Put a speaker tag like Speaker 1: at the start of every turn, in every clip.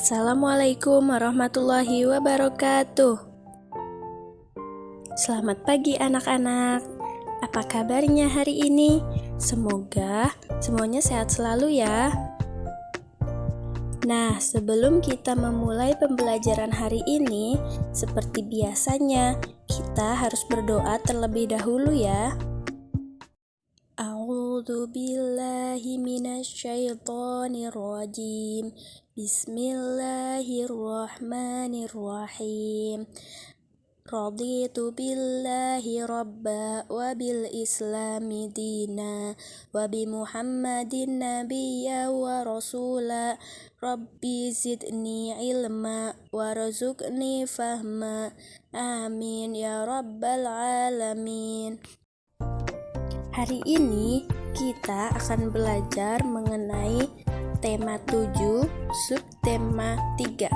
Speaker 1: Assalamualaikum warahmatullahi wabarakatuh. Selamat pagi anak-anak. Apa kabarnya hari ini? Semoga semuanya sehat selalu ya. Nah, sebelum kita memulai pembelajaran hari ini, seperti biasanya, kita harus berdoa terlebih dahulu ya. A'udzu billahi minasyaitonir rajim. Bismillahirrahmanirrahim. Raditu billahi rabba wa bil islami dina wa bi Muhammadin nabiyya wa rasula. Rabbi zidni ilma warzuqni fahma. Amin ya rabbal alamin. Hari ini kita akan belajar mengenai tema 7, subtema 3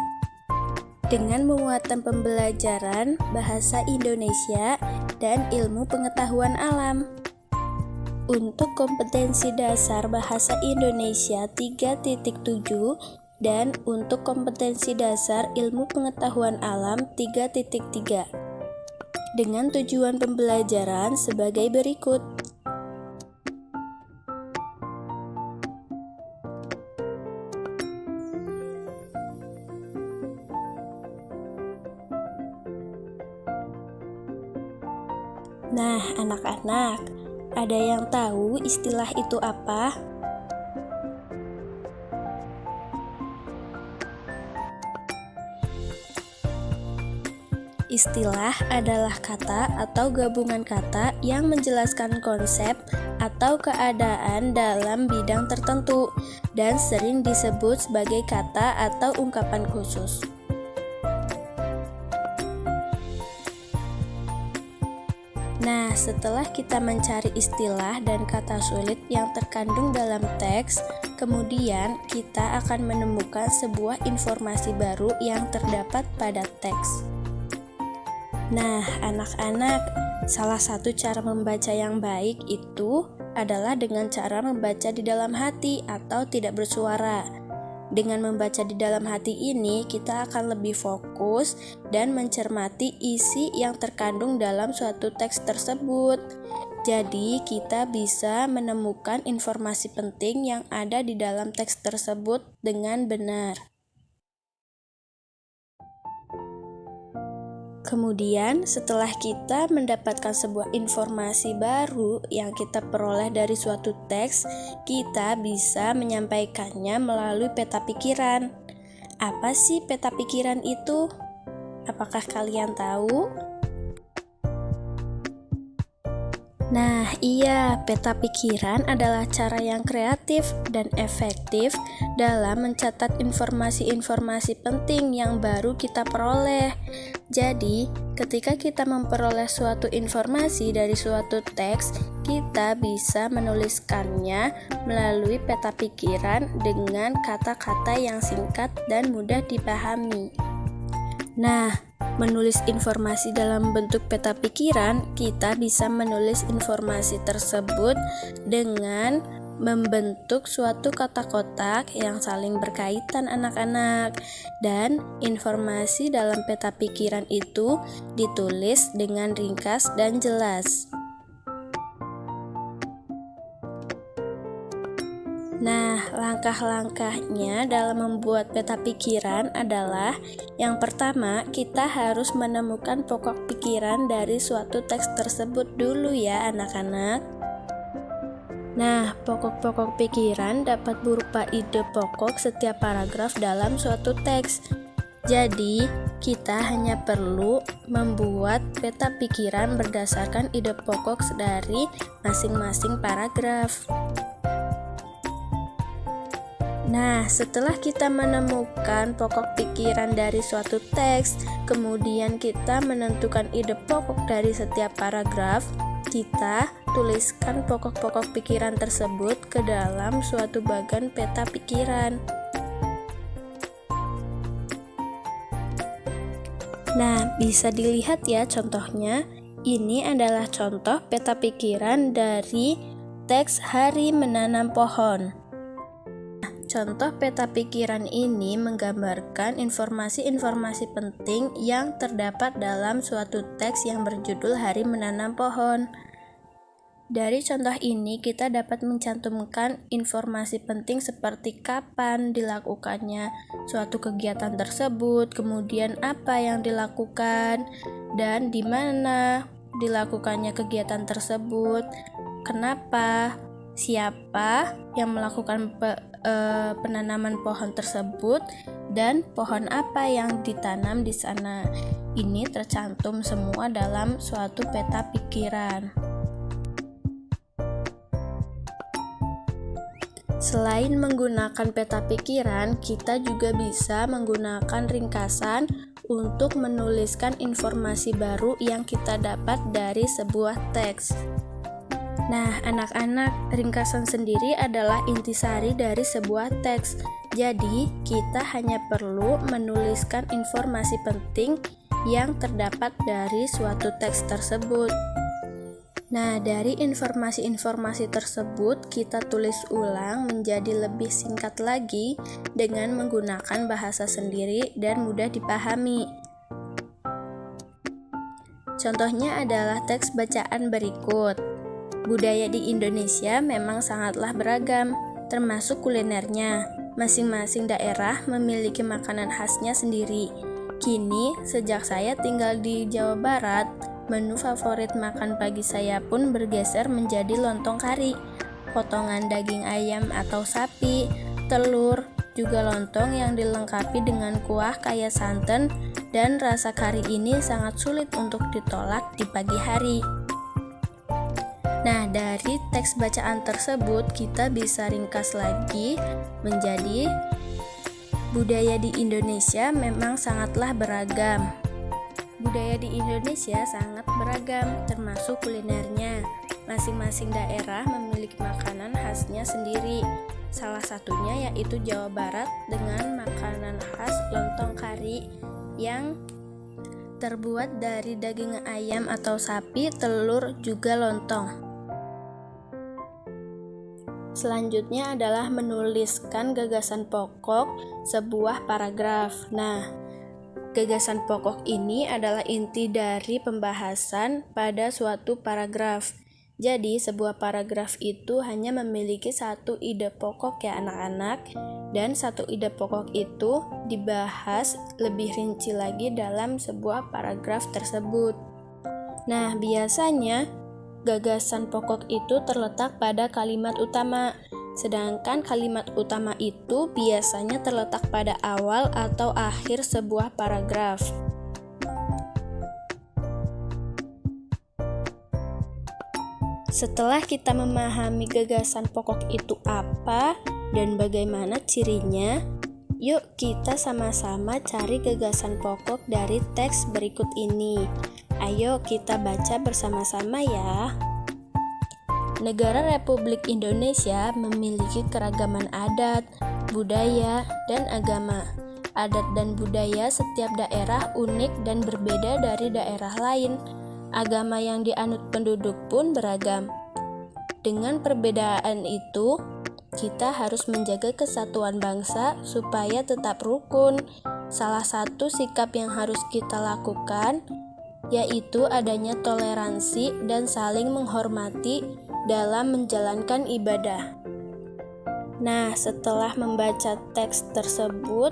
Speaker 1: dengan memuatan pembelajaran bahasa Indonesia dan ilmu pengetahuan alam. Untuk kompetensi dasar bahasa Indonesia 3.7 dan untuk kompetensi dasar ilmu pengetahuan alam 3.3 dengan tujuan pembelajaran sebagai berikut. Nah, anak-anak, ada yang tahu istilah itu apa? Istilah adalah kata atau gabungan kata yang menjelaskan konsep atau keadaan dalam bidang tertentu dan sering disebut sebagai kata atau ungkapan khusus. Nah, setelah kita mencari istilah dan kata sulit yang terkandung dalam teks, kemudian kita akan menemukan sebuah informasi baru yang terdapat pada teks. Nah, anak-anak, salah satu cara membaca yang baik itu adalah dengan cara membaca di dalam hati atau tidak bersuara. Dengan membaca di dalam hati ini, kita akan lebih fokus dan mencermati isi yang terkandung dalam suatu teks tersebut. Jadi, kita bisa menemukan informasi penting yang ada di dalam teks tersebut dengan benar. Kemudian, setelah kita mendapatkan sebuah informasi baru yang kita peroleh dari suatu teks, kita bisa menyampaikannya melalui peta pikiran. Apa sih peta pikiran itu? Apakah kalian tahu? Nah, iya, peta pikiran adalah cara yang kreatif dan efektif dalam mencatat informasi-informasi penting yang baru kita peroleh. Jadi, ketika kita memperoleh suatu informasi dari suatu teks, kita bisa menuliskannya melalui peta pikiran dengan kata-kata yang singkat dan mudah dipahami. Nah, menulis informasi dalam bentuk peta pikiran, kita bisa menulis informasi tersebut dengan membentuk suatu kotak-kotak yang saling berkaitan anak-anak. Dan informasi dalam peta pikiran itu ditulis dengan ringkas dan jelas. Nah, langkah-langkahnya dalam membuat peta pikiran adalah yang pertama, kita harus menemukan pokok pikiran dari suatu teks tersebut dulu ya anak-anak. Nah, pokok-pokok pikiran dapat berupa ide pokok setiap paragraf dalam suatu teks. Jadi, kita hanya perlu membuat peta pikiran berdasarkan ide pokok dari masing-masing paragraf. Nah, setelah kita menemukan pokok pikiran dari suatu teks, kemudian kita menentukan ide pokok dari setiap paragraf, kita tuliskan pokok-pokok pikiran tersebut ke dalam suatu bagan peta pikiran. Nah, bisa dilihat ya contohnya. Ini adalah contoh peta pikiran dari teks Hari Menanam Pohon. Contoh peta pikiran ini menggambarkan informasi-informasi penting yang terdapat dalam suatu teks yang berjudul Hari Menanam Pohon. Dari contoh ini kita dapat mencantumkan informasi penting seperti kapan dilakukannya suatu kegiatan tersebut, kemudian apa yang dilakukan, dan di mana dilakukannya kegiatan tersebut, kenapa, siapa yang melakukan penanaman pohon tersebut, dan pohon apa yang ditanam di sana. Ini tercantum semua dalam suatu peta pikiran. Selain menggunakan peta pikiran, kita juga bisa menggunakan ringkasan untuk menuliskan informasi baru yang kita dapat dari sebuah teks. Nah, anak-anak, ringkasan sendiri adalah intisari dari sebuah teks. Jadi, kita hanya perlu menuliskan informasi penting yang terdapat dari suatu teks tersebut. Nah, dari informasi-informasi tersebut, kita tulis ulang menjadi lebih singkat lagi dengan menggunakan bahasa sendiri dan mudah dipahami. Contohnya adalah teks bacaan berikut. Budaya di Indonesia memang sangatlah beragam, termasuk kulinernya. Masing-masing daerah memiliki makanan khasnya sendiri. Kini, sejak saya tinggal di Jawa Barat, menu favorit makan pagi saya pun bergeser menjadi lontong kari, potongan daging ayam atau sapi, telur, juga lontong yang dilengkapi dengan kuah kaya santan, dan rasa kari ini sangat sulit untuk ditolak di pagi hari. Nah, dari teks bacaan tersebut kita bisa ringkas lagi menjadi budaya di Indonesia memang sangatlah beragam. Budaya di Indonesia sangat beragam, termasuk kulinernya. Masing-masing daerah memiliki makanan khasnya sendiri. Salah satunya yaitu Jawa Barat dengan makanan khas lontong kari yang terbuat dari daging ayam atau sapi, telur, juga lontong. Selanjutnya adalah menuliskan gagasan pokok sebuah paragraf. Nah, gagasan pokok ini adalah inti dari pembahasan pada suatu paragraf. Jadi, sebuah paragraf itu hanya memiliki satu ide pokok ya anak-anak, dan satu ide pokok itu dibahas lebih rinci lagi dalam sebuah paragraf tersebut. Nah, biasanya gagasan pokok itu terletak pada kalimat utama, sedangkan kalimat utama itu biasanya terletak pada awal atau akhir sebuah paragraf. Setelah kita memahami gagasan pokok itu apa dan bagaimana cirinya, yuk kita sama-sama cari gagasan pokok dari teks berikut ini. Ayo kita baca bersama-sama ya. Negara Republik Indonesia memiliki keragaman adat, budaya, dan agama. Adat dan budaya setiap daerah unik dan berbeda dari daerah lain. Agama yang dianut penduduk pun beragam. Dengan perbedaan itu, kita harus menjaga kesatuan bangsa supaya tetap rukun. Salah satu sikap yang harus kita lakukan yaitu adanya toleransi dan saling menghormati dalam menjalankan ibadah. Nah, setelah membaca teks tersebut,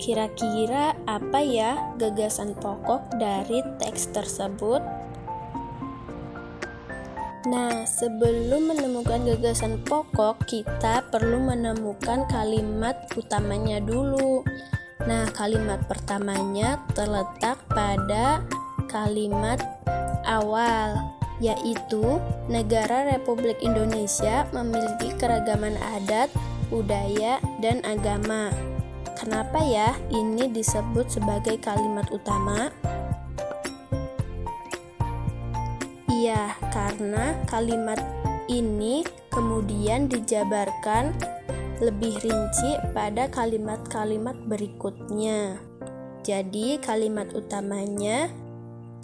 Speaker 1: kira-kira apa ya gagasan pokok dari teks tersebut? Nah, sebelum menemukan gagasan pokok, kita perlu menemukan kalimat utamanya dulu. Nah, kalimat pertamanya terletak pada kalimat awal, yaitu negara Republik Indonesia memiliki keragaman adat, budaya, dan agama. Kenapa ya ini disebut sebagai kalimat utama? Iya, karena kalimat ini kemudian dijabarkan lebih rinci pada kalimat-kalimat berikutnya. Jadi, kalimat utamanya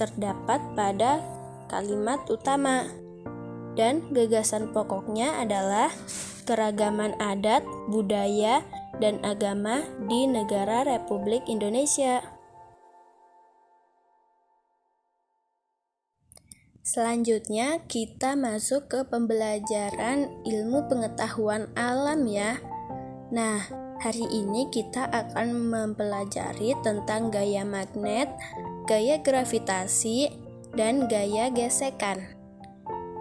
Speaker 1: terdapat pada kalimat utama, dan gagasan pokoknya adalah keragaman adat, budaya, dan agama di negara Republik Indonesia. Selanjutnya, kita masuk ke pembelajaran ilmu pengetahuan alam ya. Nah, hari ini kita akan mempelajari tentang gaya magnet, gaya gravitasi, dan gaya gesekan.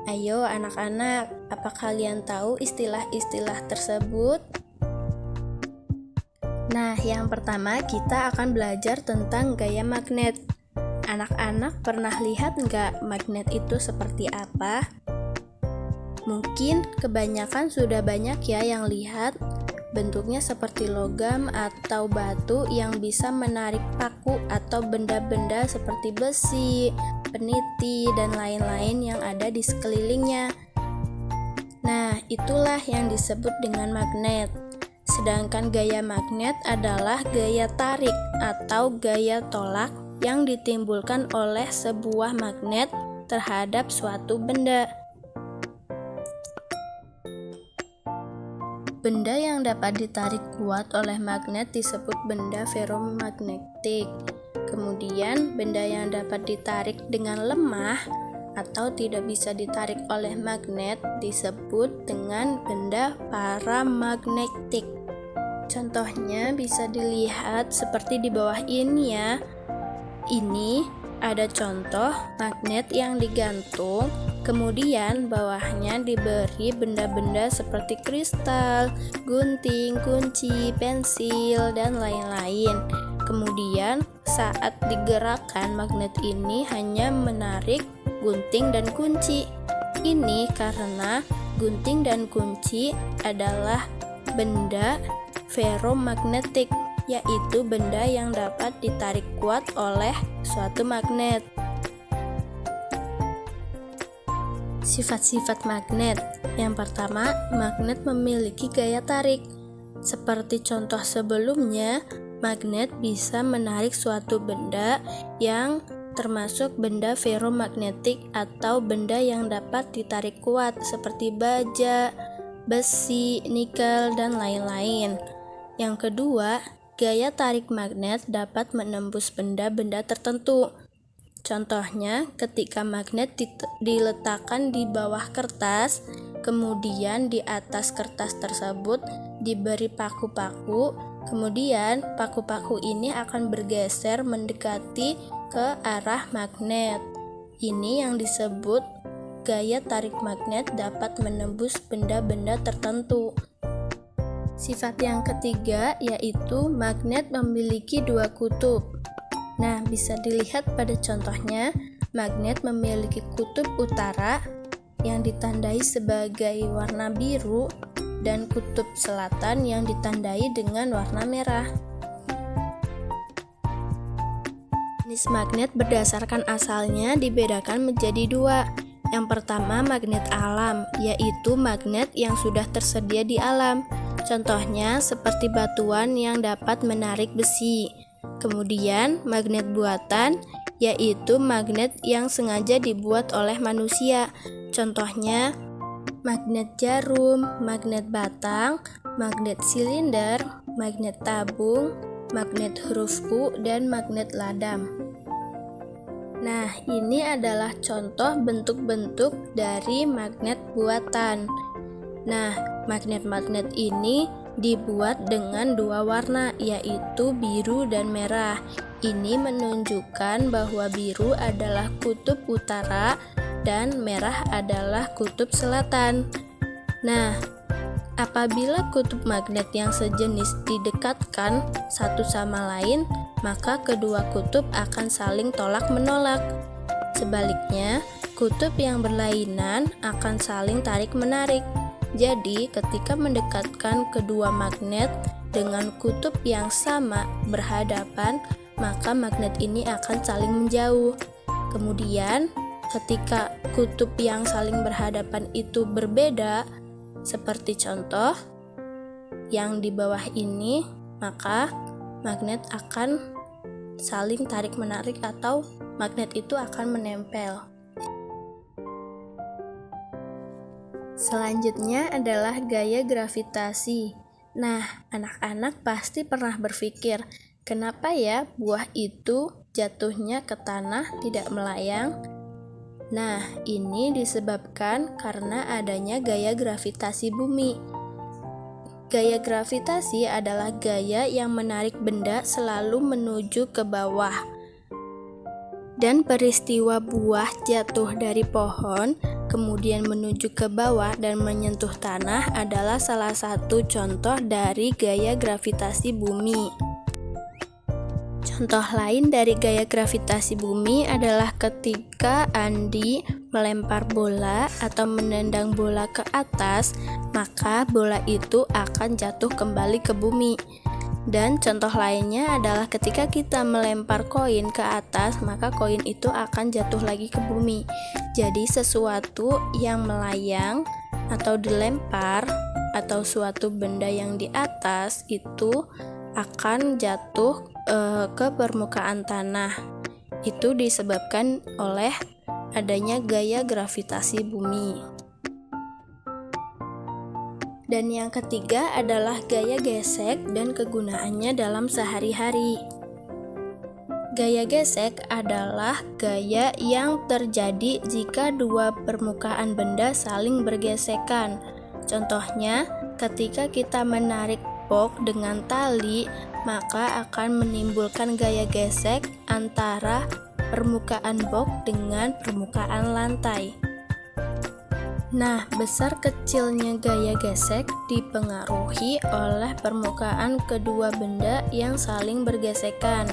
Speaker 1: Ayo anak-anak, apa kalian tahu istilah-istilah tersebut? Nah, yang pertama kita akan belajar tentang gaya magnet. Anak-anak pernah lihat nggak magnet itu seperti apa? Mungkin kebanyakan sudah banyak ya yang lihat. Bentuknya seperti logam atau batu yang bisa menarik paku atau benda-benda seperti besi, peniti, dan lain-lain yang ada di sekelilingnya. Nah, itulah yang disebut dengan magnet. Sedangkan gaya magnet adalah gaya tarik atau gaya tolak yang ditimbulkan oleh sebuah magnet terhadap suatu benda. Benda yang dapat ditarik kuat oleh magnet disebut benda ferromagnetik. Kemudian, benda yang dapat ditarik dengan lemah atau tidak bisa ditarik oleh magnet disebut dengan benda paramagnetik. Contohnya bisa dilihat seperti di bawah ini ya. Ini ada contoh magnet yang digantung, kemudian bawahnya diberi benda-benda seperti kristal, gunting, kunci, pensil, dan lain-lain. Kemudian saat digerakkan magnet ini hanya menarik gunting dan kunci. Ini karena gunting dan kunci adalah benda ferromagnetik, yaitu benda yang dapat ditarik kuat oleh suatu magnet. Sifat-sifat magnet. Yang pertama, magnet memiliki gaya tarik. Seperti contoh sebelumnya, magnet bisa menarik suatu benda yang termasuk benda ferromagnetik atau benda yang dapat ditarik kuat seperti baja, besi, nikel, dan lain-lain. Yang kedua, gaya tarik magnet dapat menembus benda-benda tertentu. Contohnya, ketika magnet diletakkan di bawah kertas, kemudian di atas kertas tersebut diberi paku-paku, kemudian paku-paku ini akan bergeser mendekati ke arah magnet. Ini yang disebut gaya tarik magnet dapat menembus benda-benda tertentu. Sifat yang ketiga yaitu magnet memiliki dua kutub. Nah, bisa dilihat pada contohnya, magnet memiliki kutub utara yang ditandai sebagai warna biru dan kutub selatan yang ditandai dengan warna merah. Jenis magnet berdasarkan asalnya dibedakan menjadi dua. Yang pertama, magnet alam, yaitu magnet yang sudah tersedia di alam. Contohnya seperti batuan yang dapat menarik besi. Kemudian magnet buatan, yaitu magnet yang sengaja dibuat oleh manusia. Contohnya magnet jarum, magnet batang, magnet silinder, magnet tabung, magnet huruf U, dan magnet ladam. Nah, ini adalah contoh bentuk-bentuk dari magnet buatan. Nah, magnet-magnet ini dibuat dengan dua warna, yaitu biru dan merah. Ini menunjukkan bahwa biru adalah kutub utara dan merah adalah kutub selatan. Nah, apabila kutub magnet yang sejenis didekatkan satu sama lain, maka kedua kutub akan saling tolak-menolak. Sebaliknya, kutub yang berlainan akan saling tarik-menarik. Jadi, ketika mendekatkan kedua magnet dengan kutub yang sama berhadapan, maka magnet ini akan saling menjauh. Kemudian, ketika kutub yang saling berhadapan itu berbeda, seperti contoh yang di bawah ini, maka magnet akan saling tarik-menarik atau magnet itu akan menempel. Selanjutnya adalah gaya gravitasi. Nah, anak-anak pasti pernah berpikir, kenapa ya buah itu jatuhnya ke tanah tidak melayang? Nah, ini disebabkan karena adanya gaya gravitasi bumi. Gaya gravitasi adalah gaya yang menarik benda selalu menuju ke bawah. Dan peristiwa buah jatuh dari pohon, kemudian menuju ke bawah dan menyentuh tanah adalah salah satu contoh dari gaya gravitasi bumi. Contoh lain dari gaya gravitasi bumi adalah ketika Andi melempar bola atau menendang bola ke atas, maka bola itu akan jatuh kembali ke bumi. Dan contoh lainnya adalah ketika kita melempar koin ke atas, maka koin itu akan jatuh lagi ke bumi. Jadi sesuatu yang melayang atau dilempar atau suatu benda yang di atas itu akan jatuh ke permukaan tanah. Itu disebabkan oleh adanya gaya gravitasi bumi. Dan yang ketiga adalah gaya gesek dan kegunaannya dalam sehari-hari. Gaya gesek adalah gaya yang terjadi jika dua permukaan benda saling bergesekan. Contohnya, ketika kita menarik box dengan tali, maka akan menimbulkan gaya gesek antara permukaan box dengan permukaan lantai. Nah, besar kecilnya gaya gesek dipengaruhi oleh permukaan kedua benda yang saling bergesekan.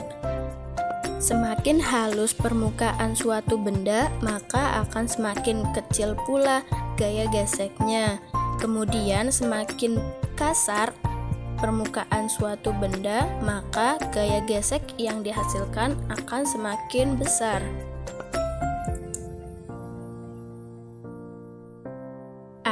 Speaker 1: Semakin halus permukaan suatu benda, maka akan semakin kecil pula gaya geseknya. Kemudian semakin kasar permukaan suatu benda, maka gaya gesek yang dihasilkan akan semakin besar.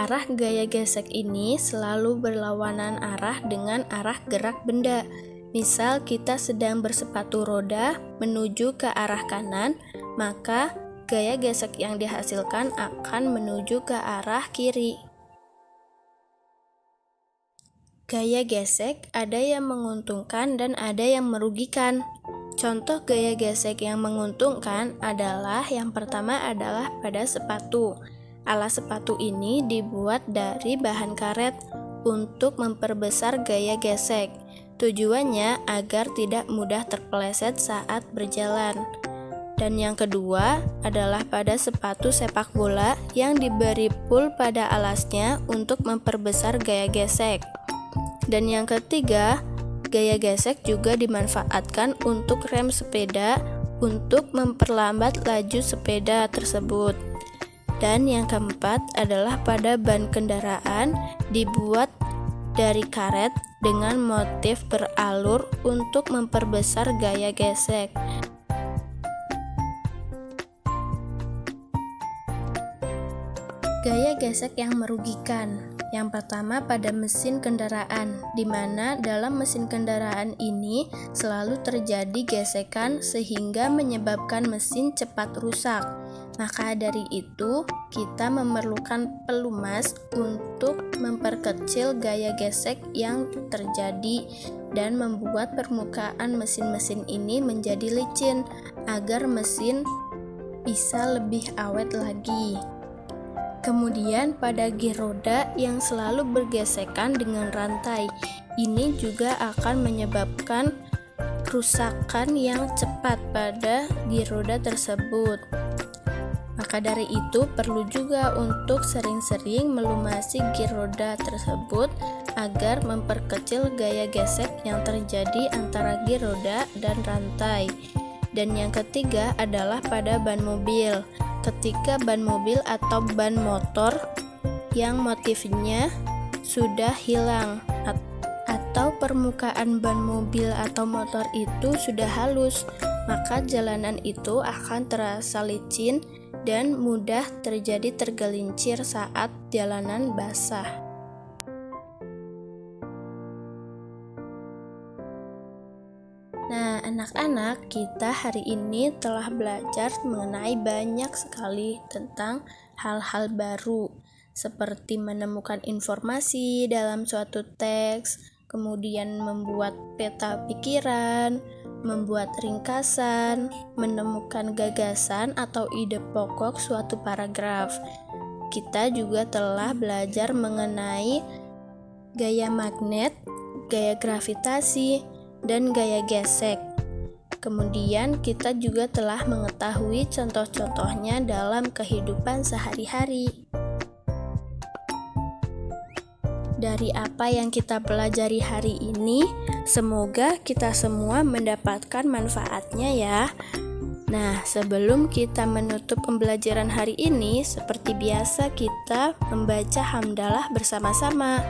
Speaker 1: Arah gaya gesek ini selalu berlawanan arah dengan arah gerak benda. Misal kita sedang bersepatu roda menuju ke arah kanan, maka gaya gesek yang dihasilkan akan menuju ke arah kiri. Gaya gesek ada yang menguntungkan dan ada yang merugikan. Contoh gaya gesek yang menguntungkan adalah yang pertama adalah pada sepatu. Alas sepatu ini dibuat dari bahan karet untuk memperbesar gaya gesek. Tujuannya agar tidak mudah terpeleset saat berjalan. Dan yang kedua adalah pada sepatu sepak bola yang diberi pul pada alasnya untuk memperbesar gaya gesek. Dan yang ketiga, gaya gesek juga dimanfaatkan untuk rem sepeda untuk memperlambat laju sepeda tersebut. Dan yang keempat adalah pada ban kendaraan dibuat dari karet dengan motif beralur untuk memperbesar gaya gesek. Gaya gesek yang merugikan. Yang pertama pada mesin kendaraan, di mana dalam mesin kendaraan ini selalu terjadi gesekan sehingga menyebabkan mesin cepat rusak. Maka dari itu, kita memerlukan pelumas untuk memperkecil gaya gesek yang terjadi dan membuat permukaan mesin-mesin ini menjadi licin agar mesin bisa lebih awet lagi. Kemudian pada gir roda yang selalu bergesekan dengan rantai, ini juga akan menyebabkan kerusakan yang cepat pada gir roda tersebut. Maka dari itu perlu juga untuk sering-sering melumasi gir roda tersebut agar memperkecil gaya gesek yang terjadi antara gir roda dan rantai. Dan yang ketiga adalah pada ban mobil. Ketika ban mobil atau ban motor yang motifnya sudah hilang atau permukaan ban mobil atau motor itu sudah halus, maka jalanan itu akan terasa licin dan mudah terjadi tergelincir saat jalanan basah. Nah, anak-anak, kita hari ini telah belajar mengenai banyak sekali tentang hal-hal baru. seperti menemukan informasi dalam suatu teks, kemudian membuat peta pikiran, membuat ringkasan, menemukan gagasan atau ide pokok suatu paragraf. Kita juga telah belajar mengenai gaya magnet, gaya gravitasi, dan gaya gesek. Kemudian kita juga telah mengetahui contoh-contohnya dalam kehidupan sehari-hari. Dari apa yang kita pelajari hari ini, semoga kita semua mendapatkan manfaatnya ya. Nah, sebelum kita menutup pembelajaran hari ini, seperti biasa kita membaca hamdalah bersama-sama.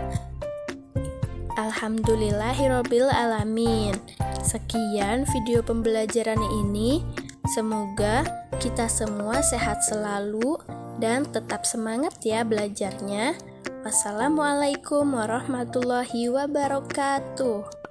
Speaker 1: Alhamdulillahirabbil alamin. Sekian video pembelajaran ini. Semoga kita semua sehat selalu dan tetap semangat ya belajarnya. Wassalamualaikum warahmatullahi wabarakatuh.